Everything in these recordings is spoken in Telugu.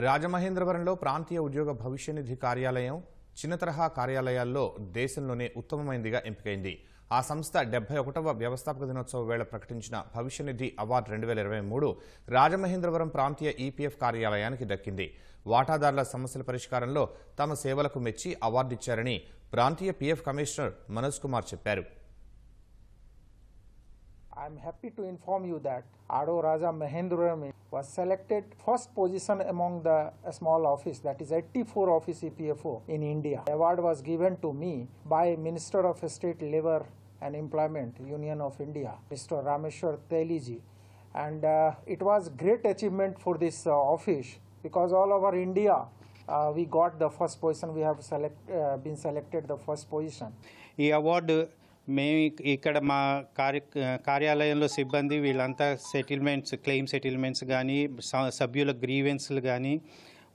రాజమహేంద్రవరంలో ప్రాంతీయ ఉద్యోగ భవిష్య నిధి కార్యాలయం చిన్న తరహా కార్యాలయాల్లో దేశంలోనే ఉత్తమమైనదిగా ఎంపికైంది. ఆ సంస్థ 71వ వ్యవస్థాపక దినోత్సవ వేళ ప్రకటించిన భవిష్య నిధి అవార్డు 2023 రాజమహేంద్రవరం ప్రాంతీయ ఈపీఎఫ్ కార్యాలయానికి దక్కింది. వాటాదారుల సమస్యల పరిష్కారంలో తమ సేవలకు మెచ్చి అవార్డిచ్చారని ప్రాంతీయ పీఎఫ్ కమిషనర్ మనోజ్ కుమార్ చెప్పారు. I am happy to inform you that Ado Raja Mahendravaram was selected first position among the small office, that is 84 office EPFO in India. The award was given to me by Minister of State Labour and Employment, Union of India, Mr. Rameshwar Teliji. And it was great achievement for this office because all over India we got the first position. We have been selected the first position. ఈ అవార్డు మేము ఇక్కడ మా కార్యాలయంలో సిబ్బంది వీళ్ళంతా క్లెయిమ్ సెటిల్మెంట్స్ కానీ సభ్యుల గ్రీవెన్స్లు కానీ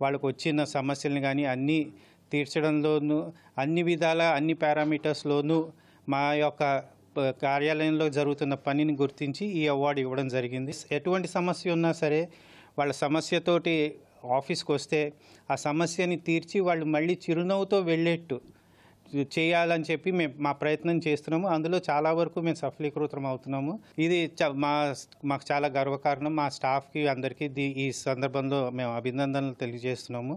వాళ్ళకు వచ్చిన సమస్యలను కానీ అన్నీ తీర్చడంలోనూ అన్ని విధాల అన్ని పారామీటర్స్లోనూ మా యొక్క కార్యాలయంలో జరుగుతున్న పనిని గుర్తించి ఈ అవార్డు ఇవ్వడం జరిగింది. ఎటువంటి సమస్య ఉన్నా సరే వాళ్ళ సమస్యతోటి ఆఫీస్కి వస్తే ఆ సమస్యని తీర్చి వాళ్ళు మళ్ళీ చిరునవ్వుతో వెళ్ళేట్టు చేయాలని చెప్పి మేము మా ప్రయత్నం చేస్తున్నాము. అందులో చాలా వరకు మేము సఫలీకృతం అవుతున్నాము. ఇది మాకు చాలా గర్వకారణం. మా స్టాఫ్కి అందరికీ ఈ సందర్భంలో మేము అభినందనలు తెలియజేస్తున్నాము.